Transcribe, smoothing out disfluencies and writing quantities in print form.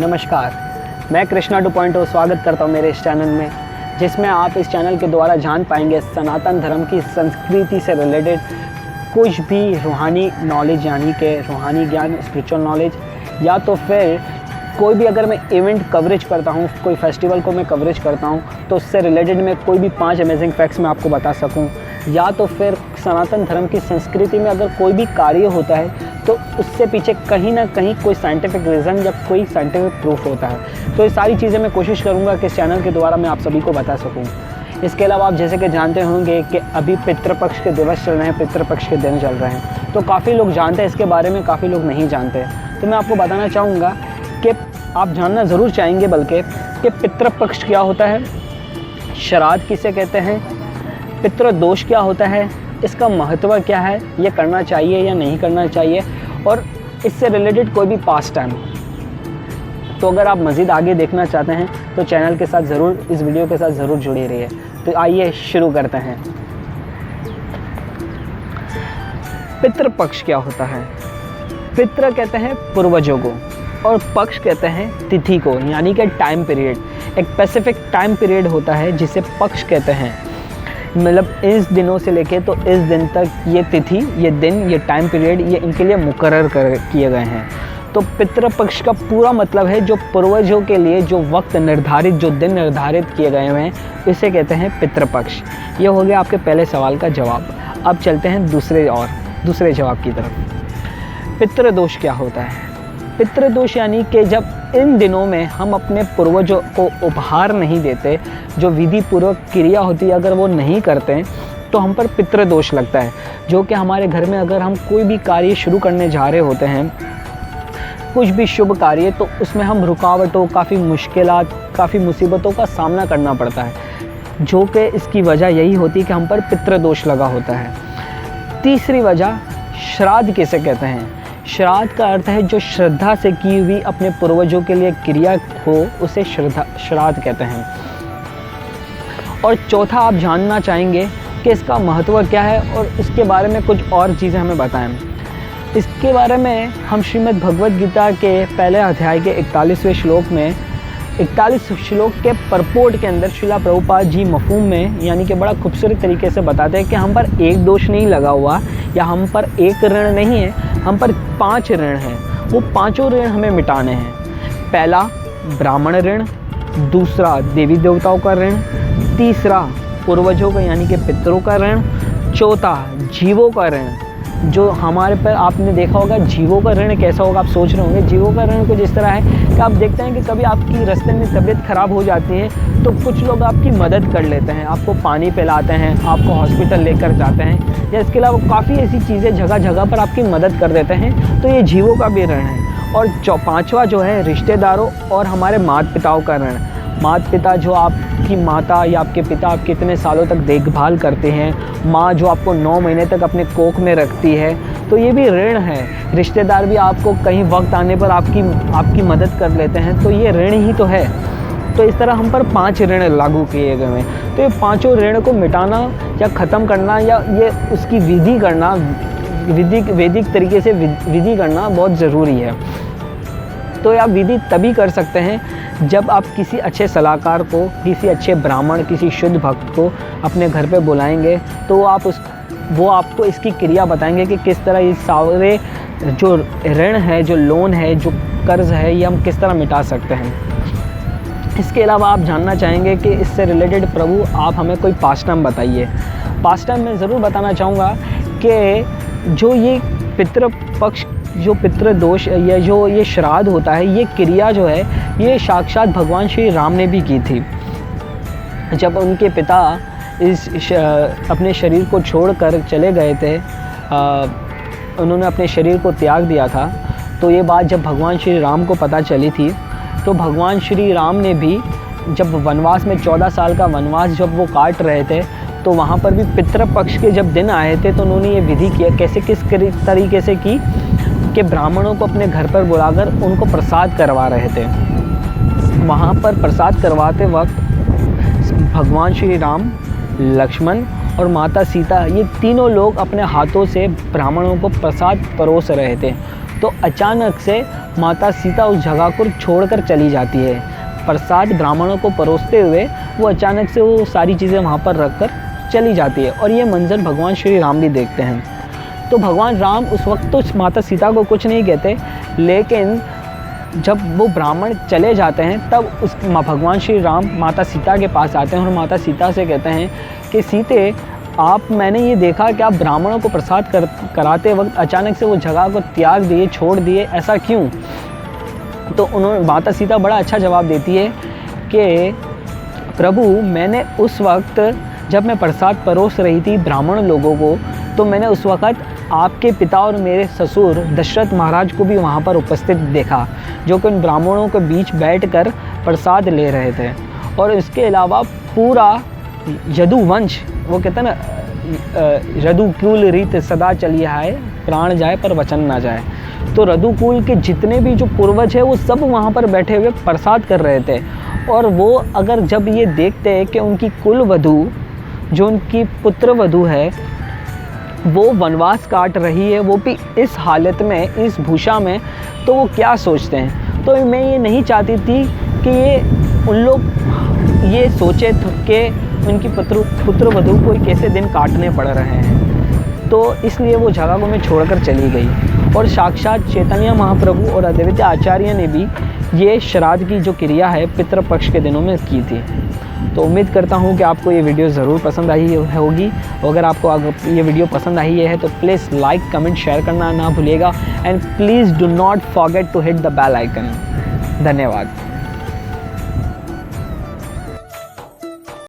नमस्कार, मैं कृष्णा 2.0 स्वागत करता हूं मेरे इस चैनल में, जिसमें आप इस चैनल के द्वारा जान पाएंगे सनातन धर्म की संस्कृति से रिलेटेड कुछ भी रूहानी नॉलेज, यानी कि रूहानी ज्ञान, स्पिरिचुअल नॉलेज, या तो फिर कोई भी अगर मैं इवेंट कवरेज करता हूँ, कोई फेस्टिवल को मैं कवरेज करता हूँ तो उससे रिलेटेड मैं कोई भी 5 अमेजिंग फैक्ट्स मैं आपको बता सकूँ, या तो फिर सनातन धर्म की संस्कृति में अगर कोई भी कार्य होता है तो उससे पीछे कहीं ना कहीं कोई साइंटिफिक रीज़न या कोई साइंटिफिक प्रूफ होता है। तो ये सारी चीज़ें मैं कोशिश करूँगा कि इस चैनल के द्वारा मैं आप सभी को बता सकूँ। इसके अलावा आप जैसे कि जानते होंगे कि अभी पितृपक्ष के दिवस चल रहे हैं, पितृपक्ष के दिन चल रहे हैं, तो काफ़ी लोग जानते हैं इसके बारे में, काफ़ी लोग नहीं जानते। तो मैं आपको बताना चाहूँगा कि आप जानना ज़रूर चाहेंगे बल्कि कि पितृपक्ष क्या होता है, श्राद्ध किसे कहते हैं, पितृदोष क्या होता है, इसका महत्व क्या है, ये करना चाहिए या नहीं करना चाहिए, और इससे रिलेटेड कोई भी पास टाइम। तो अगर आप मज़ीद आगे देखना चाहते हैं तो चैनल के साथ ज़रूर, इस वीडियो के साथ ज़रूर जुड़े रहिए। तो आइए शुरू करते हैं। पितृपक्ष क्या होता है? पितृ कहते हैं पूर्वजों को और पक्ष कहते हैं तिथि को, यानी कि टाइम पीरियड। एक स्पेसिफिक टाइम पीरियड होता है जिसे पक्ष कहते हैं। मतलब इस दिनों से लेके तो इस दिन तक ये तिथि, ये दिन, ये टाइम पीरियड, ये इनके लिए मुकर्रर किए गए हैं। तो पितृपक्ष का पूरा मतलब है जो पूर्वजों के लिए जो वक्त निर्धारित, जो दिन निर्धारित किए गए हैं, इसे कहते हैं पितृपक्ष। ये हो गया आपके पहले सवाल का जवाब। अब चलते हैं दूसरे जवाब की तरफ। पितृदोष क्या होता है? पितृदोष यानी कि जब इन दिनों में हम अपने पूर्वजों को उपहार नहीं देते, जो विधि पूर्वक क्रिया होती है अगर वो नहीं करते तो हम पर पितृदोष लगता है। जो कि हमारे घर में अगर हम कोई भी कार्य शुरू करने जा रहे होते हैं, कुछ भी शुभ कार्य, तो उसमें हम रुकावटों, काफ़ी मुश्किलात, काफ़ी मुसीबतों का सामना करना पड़ता है, जो कि इसकी वजह यही होती है कि हम पर पितृदोष लगा होता है। तीसरी वजह, श्राद्ध किसे कहते हैं? श्राद्ध का अर्थ है जो श्रद्धा से की हुई अपने पूर्वजों के लिए क्रिया हो, उसे श्राद्ध कहते हैं। और चौथा, आप जानना चाहेंगे कि इसका महत्व क्या है और इसके बारे में कुछ और चीज़ें हमें बताएं। इसके बारे में हम श्रीमद् भगवद गीता के पहले अध्याय के 41वें श्लोक में, 41 श्लोक के परपोर्ट के अंदर श्रीला प्रभुपाद जी मफ़हूम में, यानी कि बड़ा खूबसूरत तरीके से बताते हैं कि हम पर एक दोष नहीं लगा हुआ या हम पर एक ऋण नहीं है, हम पर 5 ऋण हैं। वो 5 ऋण हमें मिटाने हैं। पहला ब्राह्मण ऋण, दूसरा देवी देवताओं का ऋण, तीसरा पूर्वजों का यानी कि पितरों का ऋण, चौथा जीवों का ऋण। जो हमारे पर आपने देखा होगा जीवों का ऋण कैसा होगा, आप सोच रहे होंगे। जीवों का ऋण कुछ इस तरह है कि आप देखते हैं कि कभी आपकी रास्ते में तबीयत ख़राब हो जाती है तो कुछ लोग आपकी मदद कर लेते हैं, आपको पानी पिलाते हैं, आपको हॉस्पिटल लेकर जाते हैं, या इसके अलावा काफ़ी ऐसी चीज़ें जगह जगह पर आपकी मदद कर देते हैं। तो ये जीवों का भी ऋण है। और 5वां जो है रिश्तेदारों और हमारे माता पिताओं का ऋण। माता पिता जो आपकी माता या आपके पिता आपके कितने सालों तक देखभाल करते हैं, माँ जो आपको 9 महीने तक अपने कोख में रखती है, तो ये भी ऋण है। रिश्तेदार भी आपको कहीं वक्त आने पर आपकी मदद कर लेते हैं, तो ये ऋण ही तो है। तो इस तरह हम पर 5 ऋण लागू किए गए हैं। तो ये 5 ऋण को मिटाना या ख़त्म करना या ये उसकी विधि करना, वैदिक तरीके से विधि करना बहुत ज़रूरी है। तो आप विधि तभी कर सकते हैं जब आप किसी अच्छे सलाहकार को, किसी अच्छे ब्राह्मण, किसी शुद्ध भक्त को अपने घर पे बुलाएंगे, तो वो आपको इसकी क्रिया बताएंगे कि किस तरह ये सारे जो ऋण है, जो लोन है, जो कर्ज है, ये हम किस तरह मिटा सकते हैं। इसके अलावा आप जानना चाहेंगे कि इससे रिलेटेड प्रभु आप हमें कोई पास टाइम बताइए। पास टाइम मैं ज़रूर बताना चाहूँगा कि जो ये पितृपक्ष, जो पितृदोष या जो ये श्राद्ध होता है, ये क्रिया जो है ये साक्षात भगवान श्री राम ने भी की थी। जब उनके पिता अपने शरीर को छोड़कर चले गए थे, उन्होंने अपने शरीर को त्याग दिया था, तो ये बात जब भगवान श्री राम को पता चली थी, तो भगवान श्री राम ने भी जब वनवास में 14 साल का वनवास जब वो काट रहे थे, तो वहाँ पर भी पितृपक्ष के जब दिन आए थे तो उन्होंने ये विधि किया। किस तरीके से की कि ब्राह्मणों को अपने घर पर बुलाकर उनको प्रसाद करवा रहे थे। वहाँ पर प्रसाद करवाते वक्त भगवान श्री राम, लक्ष्मण और माता सीता, ये तीनों लोग अपने हाथों से ब्राह्मणों को प्रसाद परोस रहे थे। तो अचानक से माता सीता उस जगह को छोड़कर चली जाती है। प्रसाद ब्राह्मणों को परोसते हुए वो अचानक से वो सारी चीज़ें वहाँ पर रख कर चली जाती है और ये मंजर भगवान श्री राम भी देखते हैं। तो भगवान राम उस वक्त तो माता सीता को कुछ नहीं कहते, लेकिन जब वो ब्राह्मण चले जाते हैं तब उस भगवान श्री राम माता सीता के पास आते हैं और माता सीता से कहते हैं कि सीते, मैंने ये देखा कि आप ब्राह्मणों को प्रसाद कराते वक्त अचानक से वो जगह को त्याग दिए, छोड़ दिए, ऐसा क्यों? तो उन्होंने माता सीता बड़ा अच्छा जवाब देती है कि प्रभु, मैंने उस वक्त जब मैं प्रसाद परोस रही थी ब्राह्मण लोगों को, तो मैंने उस वक्त आपके पिता और मेरे ससुर दशरथ महाराज को भी वहाँ पर उपस्थित देखा, जो कि उन ब्राह्मणों के बीच बैठकर प्रसाद ले रहे थे। और इसके अलावा पूरा यदुवंश, वो कहते हैं ना, रघुकुल रीत सदा चली आए, प्राण जाए पर वचन ना जाए। तो रघुकुल के जितने भी जो पूर्वज है वो सब वहाँ पर बैठे हुए प्रसाद कर रहे थे। और वो अगर जब ये देखते हैं कि उनकी कुल वधू, जो उनकी पुत्र वधू है, वो वनवास काट रही है, वो भी इस हालत में, इस भूषा में, तो वो क्या सोचते हैं। तो मैं ये नहीं चाहती थी कि ये उन लोग ये सोचे कि उनकी पुत्र वधू को कैसे दिन काटने पड़ रहे हैं। तो इसलिए वो जगह को मैं छोड़कर चली गई। और साक्षात चैतन्य महाप्रभु और अद्वैत आचार्य ने भी ये श्राद्ध की जो क्रिया है पितृपक्ष के दिनों में की थी। तो उम्मीद करता हूँ कि आपको ये वीडियो ज़रूर पसंद आई होगी। अगर आपको ये वीडियो पसंद आई है तो प्लीज़ लाइक, कमेंट, शेयर करना ना भूलिएगा। And please do not forget to hit the bell icon. धन्यवाद।